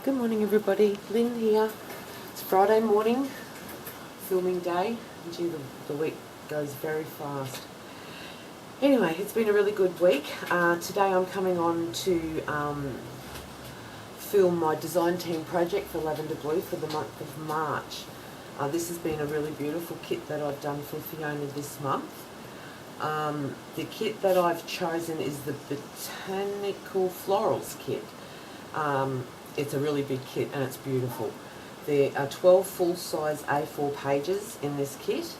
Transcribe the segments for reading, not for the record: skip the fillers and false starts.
Good morning everybody, Lynn here. It's Friday morning, filming day. Gee, the week goes very fast. Anyway, it's been a really good week. Today I'm coming on to film my design team project for Lavender Blu for the month of March. This has been a really beautiful kit that I've done for Fiona this month. The kit that I've chosen is the Botanical Florals kit. It's a really big kit and it's beautiful. There are 12 full-size A4 pages in this kit,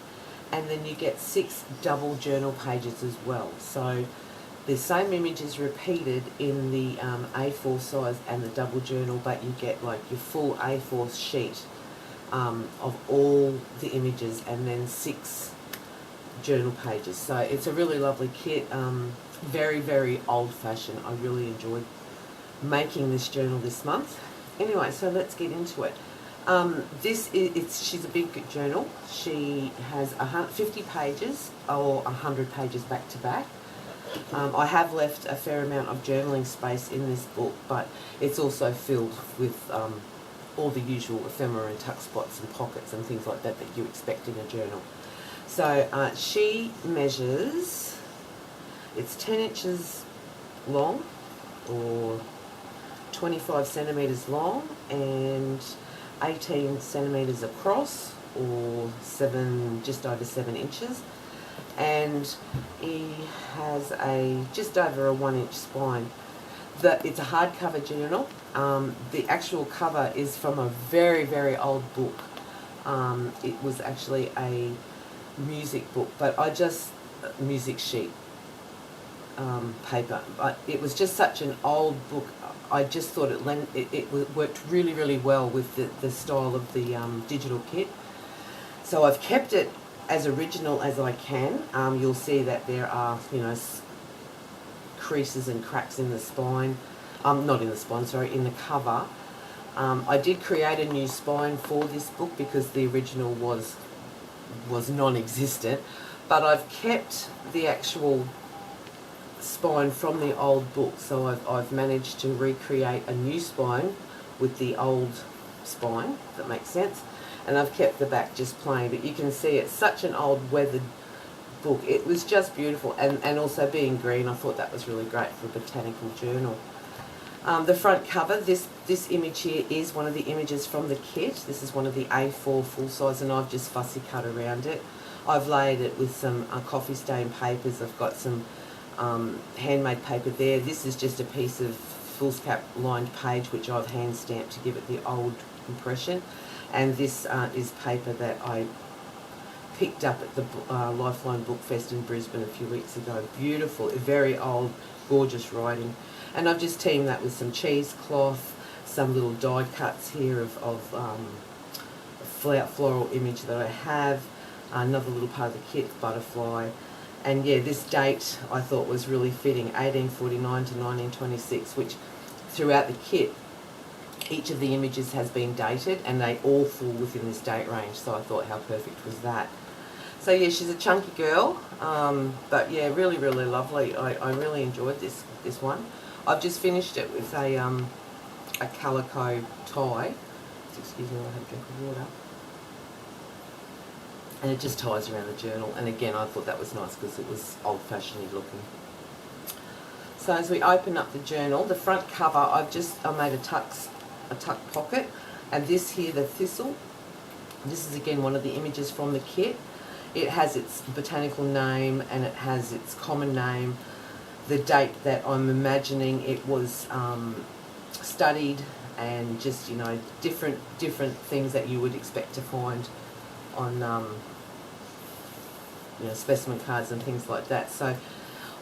and then you get 6 double journal pages as well. So the same image is repeated in the A4 size and the double journal, but you get like your full A4 sheet of all the images and then 6 journal pages. So it's a really lovely kit, very, very old-fashioned. I really enjoyed making this journal this month. Anyway, so let's get into it. She's a big journal. She has 50 pages or 100 pages back to back. I have left a fair amount of journaling space in this book, but it's also filled with all the usual ephemera and tuck spots and pockets and things like that that you expect in a journal. So she measures, it's 10 inches long, or 25 centimetres long, and 18 centimetres across, or just over 7 inches, and he has just over a 1-inch spine. It's a hardcover journal. The actual cover is from a very, very old book. It was actually a music book, but music sheet paper, but it was just such an old book. I just thought it worked really, really well with the style of the digital kit. So I've kept it as original as I can. You'll see that there are, creases and cracks in the spine. Not in the spine, sorry, in the cover. I did create a new spine for this book because the original was non-existent, but I've kept the actual spine from the old book, so I've managed to recreate a new spine with the old spine, if that makes sense, and I've kept the back just plain, but you can see it's such an old weathered book. It was just beautiful, and also being green, I thought that was really great for a botanical journal. The front cover, this image here is one of the images from the kit. This is one of the A4 full size, and I've just fussy cut around it. I've laid it with some coffee stain papers. I've got some handmade paper there. This is just a piece of foolscap lined page which I've hand stamped to give it the old impression, and this is paper that I picked up at the Lifeline Book Fest in Brisbane a few weeks ago. Beautiful, very old, gorgeous writing, and I've just teamed that with some cheesecloth, some little die cuts here of a floral image that I have, another little part of the kit, butterfly. And yeah, this date I thought was really fitting, 1849 to 1926, which throughout the kit, each of the images has been dated and they all fall within this date range, so I thought how perfect was that. So yeah, she's a chunky girl, but yeah, really, really lovely. I really enjoyed this one. I've just finished it with a calico tie. Excuse me, I'll have a drink of water. And it just ties around the journal, and again I thought that was nice because it was old-fashioned looking. So as we open up the journal, the front cover, I made a tuck pocket, and this here, the thistle, this is again one of the images from the kit. It has its botanical name and it has its common name, the date that I'm imagining it was studied, and just different things that you would expect to find on specimen cards and things like that. So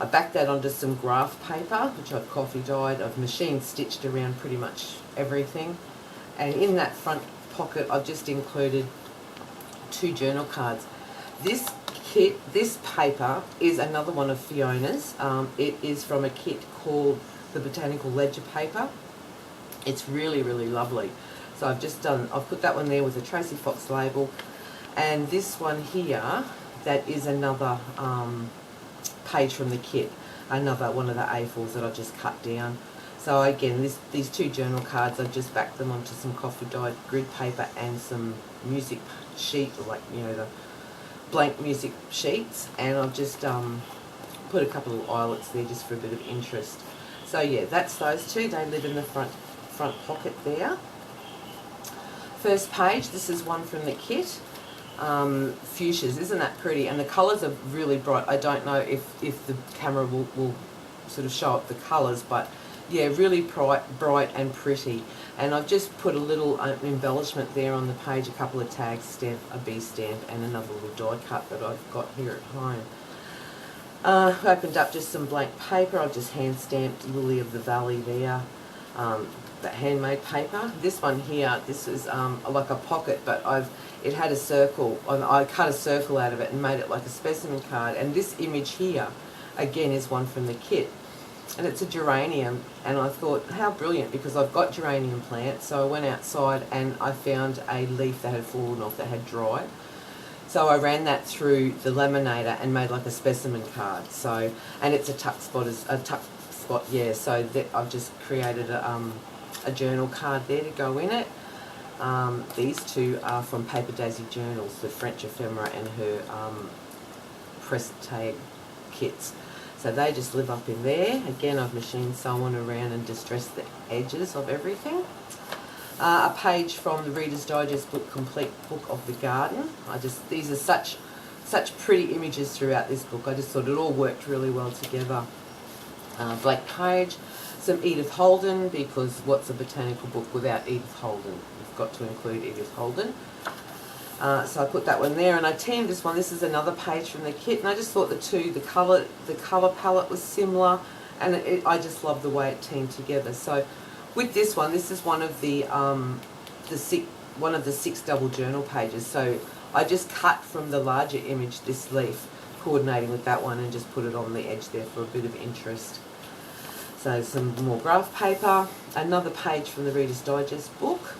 I backed that onto some graph paper which I've coffee dyed. I've machine stitched around pretty much everything, and in that front pocket I've just included 2 journal cards. This paper is another one of Fiona's. It is from a kit called the Botanical Ledger paper. It's really, really lovely. So I've put that one there with a Tracy Fox label. And this one here, that is another page from the kit, another one of the A4s that I just cut down. So again, these 2 journal cards, I just backed them onto some coffee dyed grid paper and some music sheet, like, you know, the blank music sheets, and I've just put a couple of eyelets there just for a bit of interest. So yeah, that's those 2. They live in the front pocket there. First page, this is one from the kit. Fuchsias, isn't that pretty? And the colours are really bright. I don't know if the camera will sort of show up the colours, but yeah, really bright and pretty. And I've just put a little embellishment there on the page, a couple of tags, a bee stamp, and another little die cut that I've got here at home. Opened up just some blank paper. I've just hand stamped Lily of the Valley there. That handmade paper. This one here, this is like a pocket, but it had a circle. I cut a circle out of it and made it like a specimen card. And this image here, again, is one from the kit. And it's a geranium, and I thought, how brilliant, because I've got geranium plants. So I went outside and I found a leaf that had fallen off, that had dried. So I ran that through the laminator and made like a specimen card. So, and it's a tuck spot, yeah. So that I've just created a journal card there to go in it. These 2 are from Paper Daisy Journals, the French ephemera and her press tag kits. So they just live up in there. Again, I've machine sewn around and distressed the edges of everything. A page from the Reader's Digest book, Complete Book of the Garden. These are such pretty images throughout this book. I just thought it all worked really well together. Blank page. Some Edith Holden, because what's a botanical book without Edith Holden? You've got to include Edith Holden. So I put that one there, and I teamed this one. This is another page from the kit, and I just thought the colour palette was similar, and I just love the way it teamed together. So with this one, this is one of the 6 double journal pages. So I just cut from the larger image this leaf, coordinating with that one, and just put it on the edge there for a bit of interest. So some more graph paper, another page from the Reader's Digest book.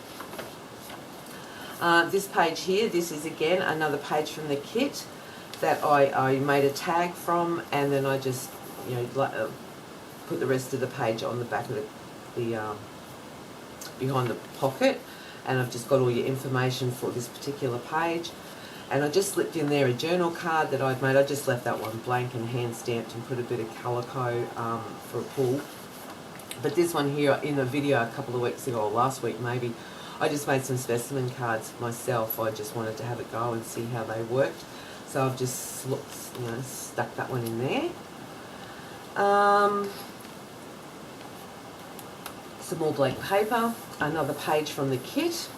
This page here, this is again another page from the kit that I made a tag from, and then I just, you know, put the rest of the page on the back of the behind the pocket, and I've just got all your information for this particular page. And I just slipped in there a journal card that I'd made. I just left that one blank and hand stamped and put a bit of calico for a pull. But this one here, in a video a couple of weeks ago, or last week maybe, I just made some specimen cards myself. I just wanted to have a go and see how they worked. So I've just stuck that one in there. Some more blank paper, another page from the kit.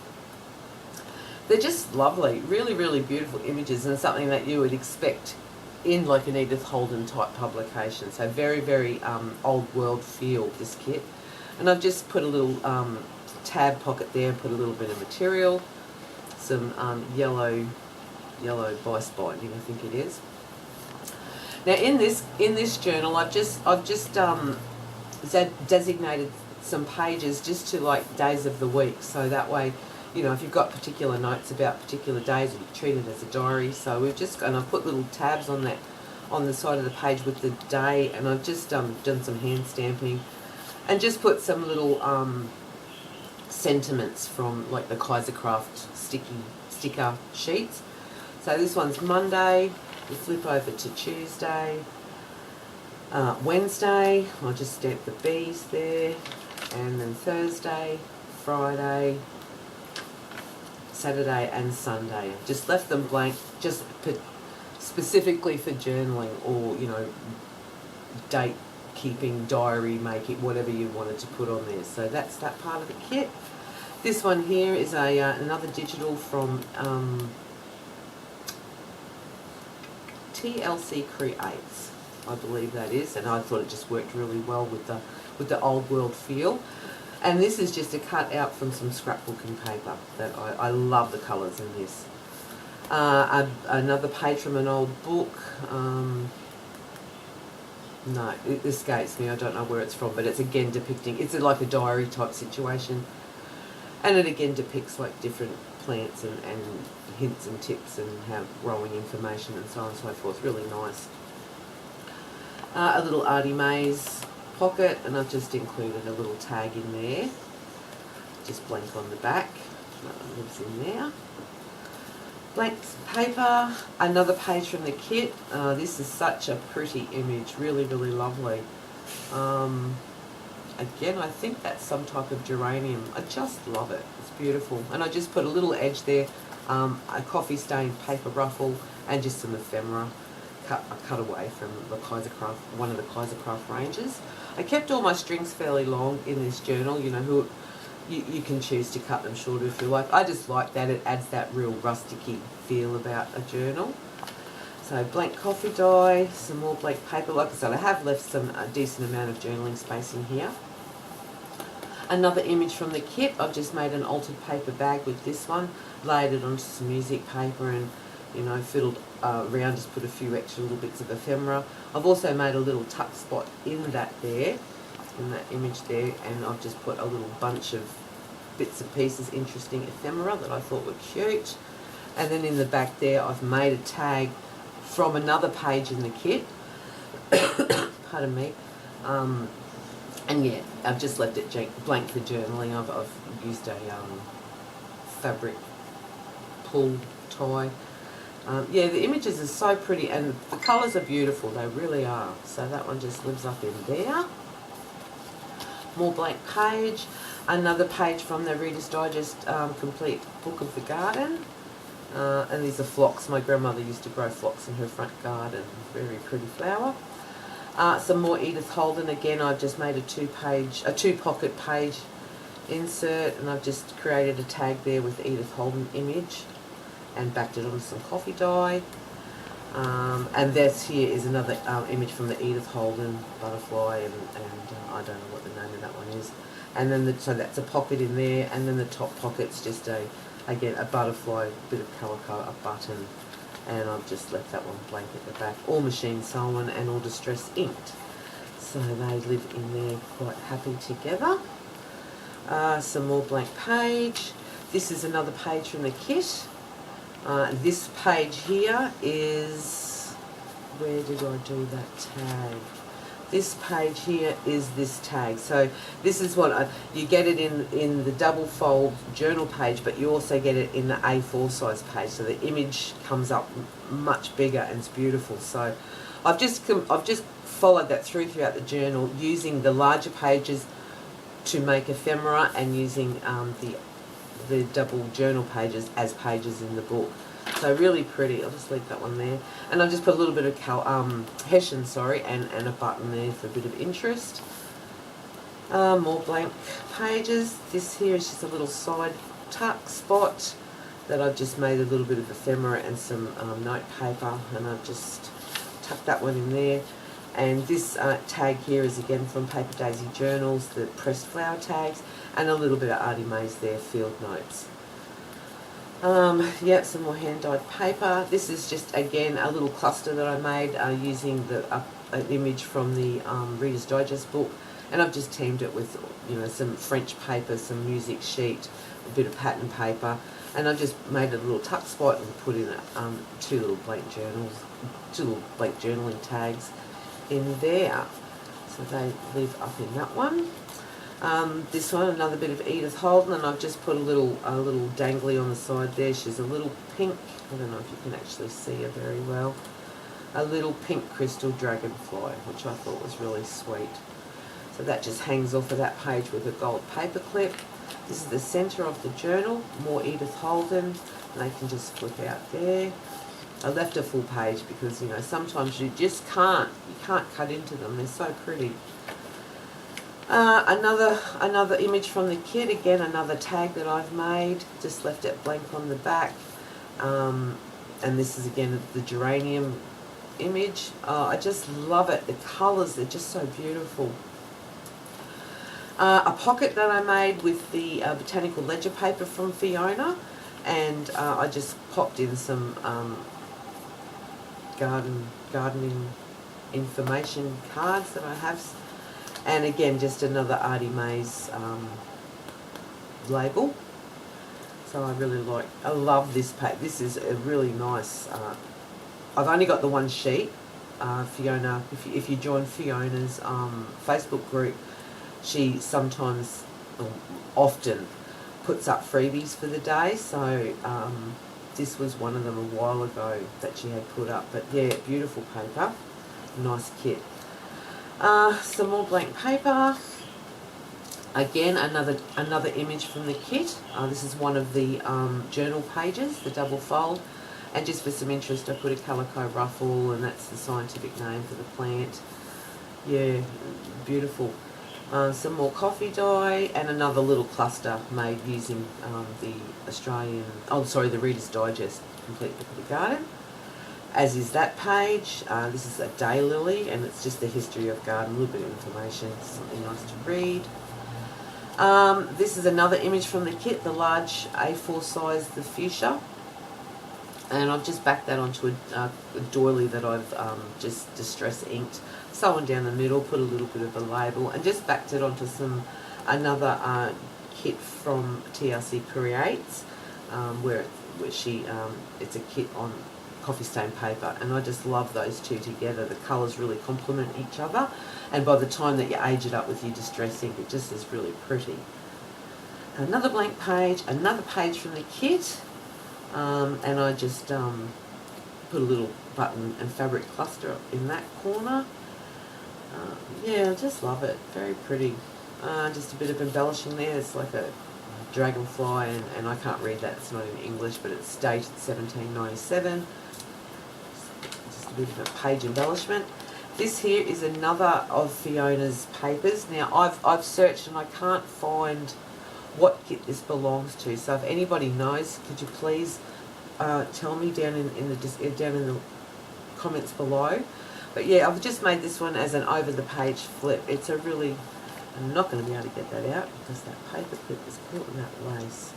They're just lovely, really, really beautiful images, and something that you would expect in like an Edith Holden type publication. So very, very old world feel, this kit. And I've just put a little tab pocket there, put a little bit of material, some yellow vice binding, I think it is. Now in this journal, I've just designated some pages just to like days of the week, so that way, you know, if you've got particular notes about particular days, you can treat it as a diary. So we've just, and I've put little tabs on that, on the side of the page with the day, and I've just done some hand stamping, and just put some little sentiments from like the Kaisercraft sticker sheets. So this one's Monday, we flip over to Tuesday, Wednesday, I'll just stamp the bees there, and then Thursday, Friday, Saturday and Sunday. Just left them blank, just specifically for journaling, or, you know, date keeping, diary making, whatever you wanted to put on there. So that's that part of the kit. This one here is another digital from TLC Creates, I believe that is, and I thought it just worked really well with the old world feel. And this is just a cut out from some scrapbooking paper that I love the colours in this. Another page from an old book. No, it escapes me. I don't know where it's from, but it's again depicting, it's like a diary type situation. And it again depicts like different plants and hints and tips and how growing information and so on and so forth. Really nice. A little Artie Mays pocket, and I've just included a little tag in there, just blank on the back, that one lives in there. Blank paper, another page from the kit. This is such a pretty image, really, really lovely. Again, I think that's some type of geranium. I just love it. It's beautiful. And I just put a little edge there, a coffee stained paper ruffle, and just some ephemera cut away from the Kaisercraft, one of the Kaisercraft ranges. I kept all my strings fairly long in this journal. You know, you can choose to cut them shorter if you like. I just like that. It adds that real rusticy feel about a journal. So blank coffee dye, some more blank paper. Like I said, I have left a decent amount of journaling space in here. Another image from the kit. I've just made an altered paper bag with this one, laid it onto some music paper, and you know, fiddled around, just put a few extra little bits of ephemera. I've also made a little tuck spot in that there, in that image there, and I've just put a little bunch of bits and pieces, interesting ephemera that I thought were cute. And then in the back there, I've made a tag from another page in the kit. Pardon me. And yeah, I've just left it blank for journaling. I've used a fabric pull tie. Yeah, the images are so pretty, and the colours are beautiful. They really are. So that one just lives up in there. More blank page. Another page from the Reader's Digest Complete Book of the Garden. And these are phlox. My grandmother used to grow phlox in her front garden. Very pretty flower. Some more Edith Holden. Again, I've just made a two-pocket page insert, and I've just created a tag there with Edith Holden image and backed it on some coffee dye. And this here is another image from the Edith Holden butterfly, and I don't know what the name of that one is. And then so that's a pocket in there, and then the top pocket's just again a butterfly, bit of colour, a button, and I've just left that one blank at the back. All machine sewn and all distress inked, so they live in there quite happy together. Some more blank page. This is another page from the kit. This page here is, where did I do that tag? This page here is this tag. So this is what you get it in the double fold journal page, but you also get it in the A4 size page. So the image comes up much bigger and it's beautiful. So I've just followed that throughout the journal, using the larger pages to make ephemera, and using the double journal pages as pages in the book. So really pretty. I'll just leave that one there. And I've just put a little bit of hessian, and a button there for a bit of interest. More blank pages. This here is just a little side tuck spot that I've just made a little bit of ephemera and some note paper, and I've just tucked that one in there. And this tag here is again from Paper Daisy Journals, the pressed flower tags, and a little bit of Artie Mays there, field notes. Yeah, some more hand-dyed paper. This is just, again, a little cluster that I made using an image from the Reader's Digest book, and I've just teamed it with, you know, some French paper, some music sheet, a bit of pattern paper, and I've just made a little tuck spot and put in two little blank journaling tags in there. So they live up in that one. This one, another bit of Edith Holden, and I've just put a little dangly on the side there. She's a little pink, I don't know if you can actually see her very well, a little pink crystal dragonfly, which I thought was really sweet. So that just hangs off of that page with a gold paper clip. This is the centre of the journal, more Edith Holden, and they can just flip out there. I left a full page because, you know, sometimes you just can't cut into them. They're so pretty. Another image from the kit, again another tag that I've made, just left it blank on the back, and this is again the geranium image. I just love it, the colours, they're just so beautiful. A pocket that I made with the botanical ledger paper from Fiona, and I just popped in some gardening information cards that I have. And again, just another Artie Mays label. So I love this pack. This is a really nice, I've only got the one sheet, Fiona, if you join Fiona's Facebook group, she sometimes, or often, puts up freebies for the day. So this was one of them a while ago that she had put up. But yeah, beautiful paper, nice kit. Some more blank paper. Again, another image from the kit. This is one of the journal pages, the double fold. And just for some interest, I put a calico ruffle, and that's the scientific name for the plant. Yeah, beautiful. Some more coffee dye, and another little cluster made using the the Reader's Digest Complete Book of the Garden. As is that page. This is a daylily, and it's just the history of garden, a little bit of information, something nice to read. This is another image from the kit, the large A4 size, the fuchsia. And I've just backed that onto a doily that I've just distress inked, sewn down the middle, put a little bit of a label, and just backed it onto another kit from TLC Creates, where it's a kit on coffee stain paper, and I just love those two together. The colours really complement each other, and by the time that you age it up with your distress ink, it just is really pretty. Another blank page, another page from the kit. And I just put a little button and fabric cluster in that corner. Yeah, I just love it. Very pretty. Just a bit of embellishing there. It's like a dragonfly, and I can't read that. It's not in English, but it's dated 1797. Just a bit of a page embellishment. This here is another of Fiona's papers. Now, I've searched and I can't find what kit this belongs to. So if anybody knows, could you please tell me down in the comments below. But yeah, I've just made this one as an over the page flip. It's a really, I'm not going to be able to get that out because that paper clip is caught in that lace.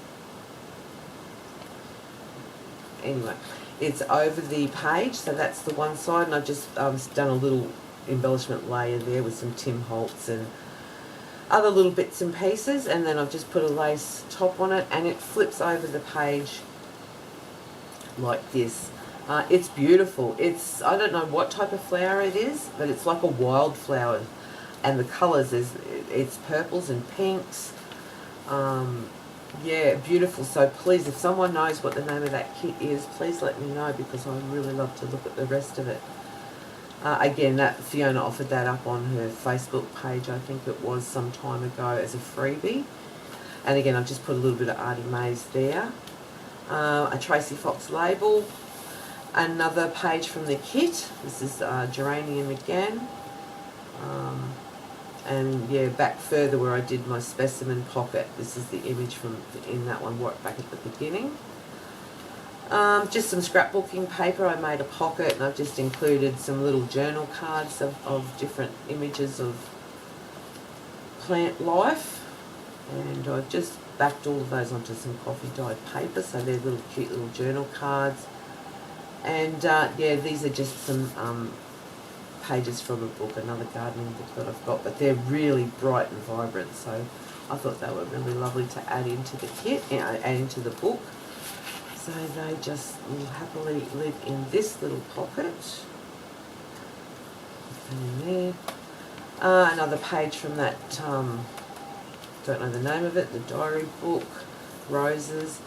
Anyway, it's over the page, so that's the one side, and I've just done a little embellishment layer there with some Tim Holtz and other little bits and pieces, and then I've just put a lace top on it, and it flips over the page like this. It's beautiful. I don't know what type of flower it is, but it's like a wildflower, and the colours it's purples and pinks. Yeah, beautiful. So please, if someone knows what the name of that kit is, please let me know, because I really love to look at the rest of it. Again, that Fiona offered that up on her Facebook page, I think it was some time ago, as a freebie. And again, I've just put a little bit of Artie Mays there. A Tracy Fox label. Another page from the kit. This is geranium again. And yeah, back further where I did my specimen pocket. This is the image from in that one back at the beginning. Just some scrapbooking paper. I made a pocket, and I've just included some little journal cards of different images of plant life, and I've just backed all of those onto some coffee dyed paper, so they're little cute little journal cards. And yeah, these are just some pages from a book, another gardening book that I've got, but they're really bright and vibrant, so I thought they were really lovely to add into the kit, add into the book. So they just will happily live in this little pocket. In there. Another page from that, don't know the name of it, the diary book, roses.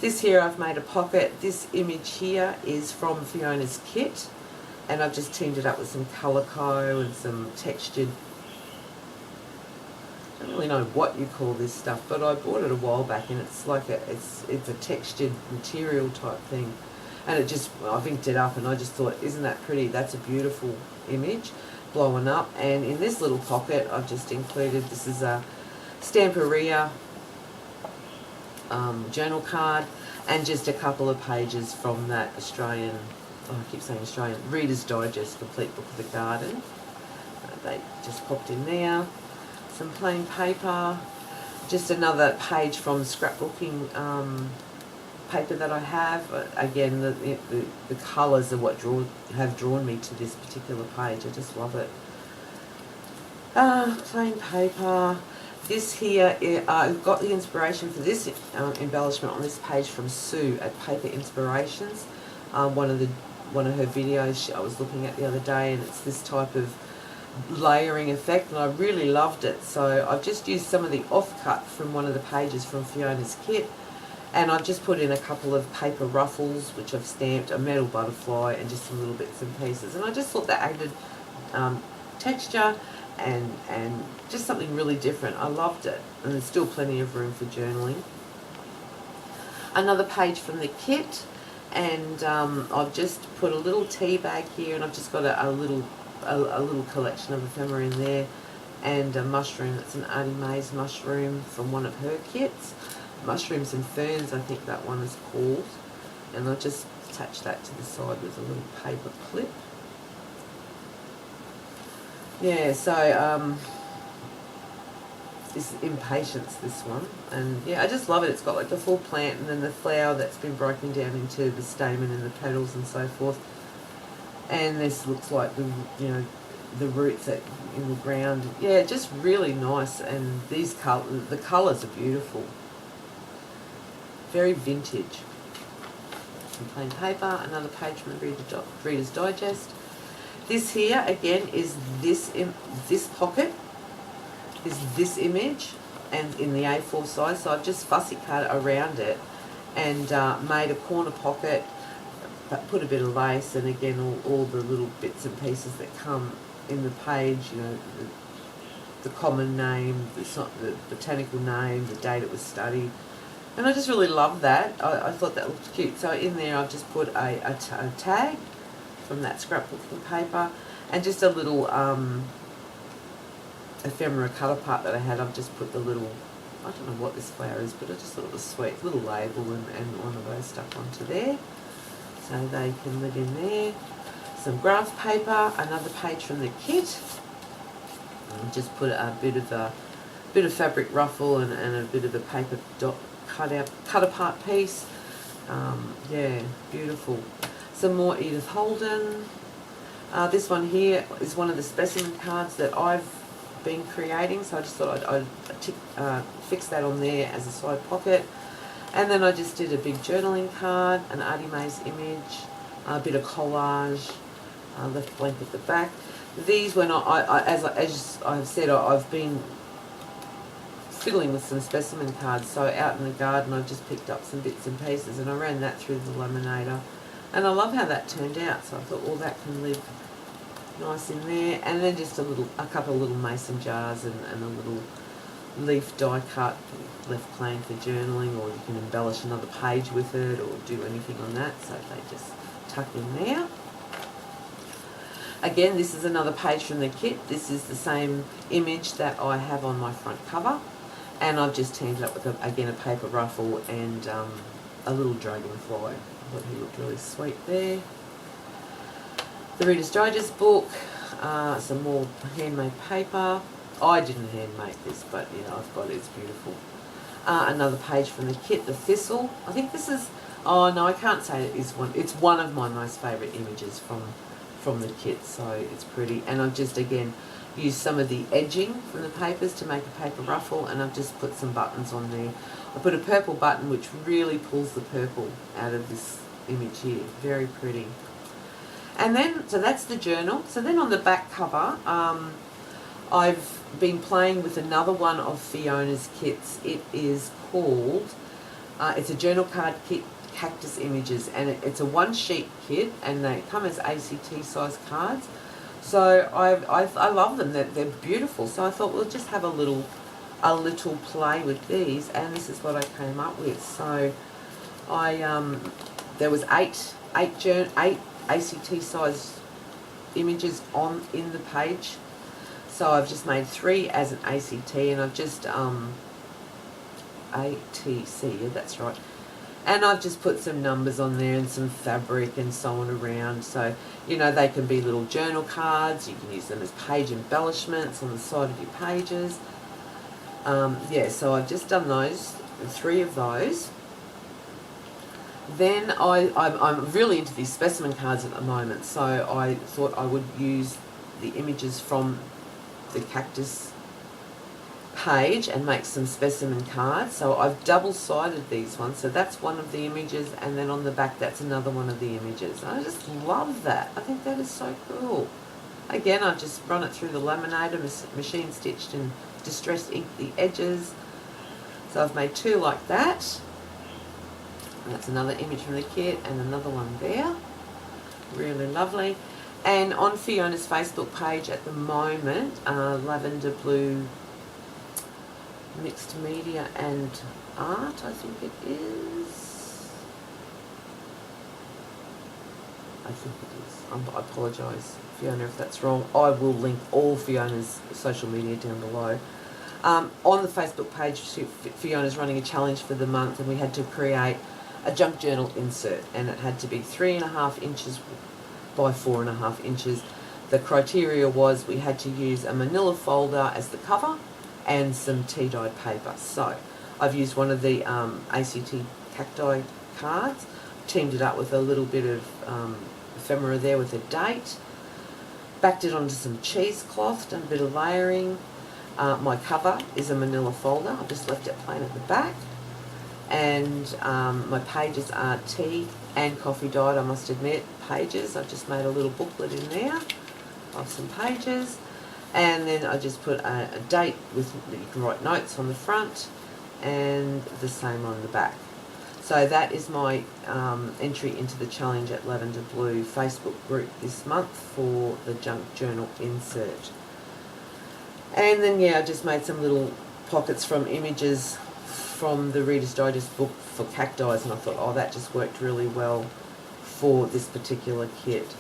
This here I've made a pocket. This image here is from Fiona's kit, and I've just teamed it up with some calico and some textured, I don't really know what you call this stuff, but I bought it a while back, and it's like it's a textured material type thing, and I've inked it up, and I just thought, isn't that pretty? That's a beautiful image, blowing up. And in this little pocket, I've just included, this is a Stamperia journal card, and just a couple of pages from that Australian, I keep saying Australian, Reader's Digest Complete Book of the Garden. They just popped in there. Some plain paper, just another page from scrapbooking paper that I have. Again, the colours are what have drawn me to this particular page. I just love it. Plain paper. This here, I got the inspiration for this embellishment on this page from Sue at Paper Inspirations, one of the one of her videos I was looking at the other day, and it's this type of layering effect, and I really loved it. So I've just used some of the offcut from one of the pages from Fiona's kit, and I've just put in a couple of paper ruffles which I've stamped, a metal butterfly, and just some little bits and pieces, and I just thought that added texture and just something really different. I loved it, and there's still plenty of room for journaling. Another page from the kit, and I've just put a little tea bag here, and I've just got a little collection of ephemera in there, and a mushroom. That's an Artie Mae's mushroom from one of her kits. Mushrooms and Ferns, I think that one is called. And I'll just attach that to the side with a little paper clip. Yeah, so this is Impatience, this one. And yeah, I just love it. It's got like the full plant and then the flower that's been broken down into the stamen and the petals and so forth. And this looks like the, you know, the roots that in the ground. Yeah, just really nice. And these the colours are beautiful. Very vintage. Some plain paper, another page from the Reader's Digest. This here again is this pocket is this image, and in the A4 size. So I've just fussy cut around it and made a corner pocket, but put a bit of lace, and again all the little bits and pieces that come in the page. You know, the common name, the botanical name, the date it was studied. And I just really love that. I thought that looked cute. So in there I've just put a tag from that scrapbooking paper, and just a little ephemera cut apart that I had. I've just put the little, I don't know what this flower is, but I just thought it was sweet. Little label and one of those stuck onto there, so they can live in there. Some graph paper, another page from the kit. And just put a bit of fabric ruffle and a bit of a paper dot cut apart piece. Yeah, beautiful. Some more Edith Holden. This one here is one of the specimen cards that I've been creating, so I just thought I'd fix that on there as a side pocket. And then I just did a big journaling card, an Artie Mae's image, a bit of collage, left blank at the back. These, when as I've said, I've been fiddling with some specimen cards, so out in the garden I just picked up some bits and pieces and I ran that through the laminator, and I love how that turned out. So I thought, well, that can live nice in there. And then just a couple of little mason jars and a little leaf die cut left plain for journaling, or you can embellish another page with it or do anything on that, so they just tuck in there. Again, this is another page from the kit. This is the same image that I have on my front cover, and I've just teamed it up with, again, a paper ruffle and a little dragonfly. I thought he looked really sweet there. The Reader's Digest book, some more handmade paper. I didn't handmake this, but you know, I've got it, it's beautiful. Another page from the kit, the thistle. I think this is, oh no, I can't say it is one. It's one of my most favourite images from the kit, so it's pretty. And I've just, again, used some of the edging from the papers to make a paper ruffle, and I've just put some buttons on there. I put a purple button which really pulls the purple out of this image here. Very pretty. And then, so that's the journal. So then on the back cover, I've been playing with another one of Fiona's kits. It is called, it's a journal card kit, Cactus Images, and it's a one sheet kit, and they come as ACT size cards. So I love them. They're beautiful. So I thought we'll just have a little play with these, and this is what I came up with. So there was eight ACT size images in the page. So I've just made 3 as an ACT, and I've just ATC, yeah, that's right. And I've just put some numbers on there and some fabric and so on around. So, you know, they can be little journal cards. You can use them as page embellishments on the side of your pages. Yeah, so I've just done those, 3 of those. Then I'm really into these specimen cards at the moment, so I thought I would use the images from the cactus page and make some specimen cards. So I've double-sided these ones. So that's one of the images, and then on the back that's another one of the images. I just love that. I think that is so cool. Again, I've just run it through the laminator, machine stitched and distress inked the edges. So I've made 2 like that. And that's another image from the kit, and another one there. Really lovely. And on Fiona's Facebook page at the moment, Lavender Blu Mixed Media and Art, I think it is. I think it is. I apologise, Fiona, if that's wrong. I will link all Fiona's social media down below. On the Facebook page, Fiona's running a challenge for the month, and we had to create a junk journal insert, and it had to be 3.5 inches by 4.5 inches. The criteria was we had to use a manila folder as the cover and some tea-dyed paper. So I've used one of the ACT cacti cards, teamed it up with a little bit of ephemera there with a date, backed it onto some cheesecloth, done a bit of layering. My cover is a manila folder. I've just left it plain at the back. And my pages are tea and coffee dyed, I must admit, pages. I've just made a little booklet in there of some pages. And then I just put a date with, you can write notes on the front, and the same on the back. So that is my entry into the challenge at Lavender Blu Facebook group this month for the junk journal insert. And then, yeah, I just made some little pockets from images from the Reader's Digest book for cacti, and I thought, oh, that just worked really well for this particular kit.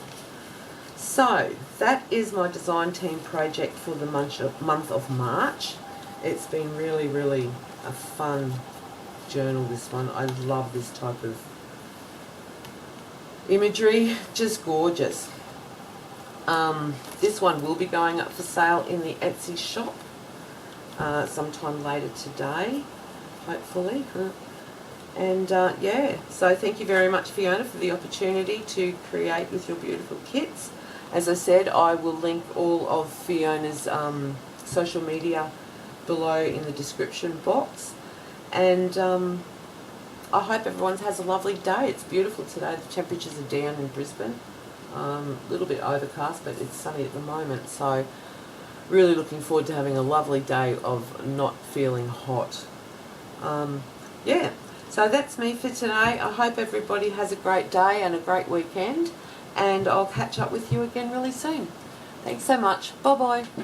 So that is my design team project for the month of March. It's been really, really a fun journal, this one. I love this type of imagery, just gorgeous. This one will be going up for sale in the Etsy shop sometime later today, hopefully. And yeah, so thank you very much, Fiona, for the opportunity to create with your beautiful kits. As I said, I will link all of Fiona's social media below in the description box. And I hope everyone has a lovely day. It's beautiful today. The temperatures are down in Brisbane. A little bit overcast, but it's sunny at the moment. So really looking forward to having a lovely day of not feeling hot. Yeah, so that's me for today. I hope everybody has a great day and a great weekend. And I'll catch up with you again really soon. Thanks so much. Bye-bye.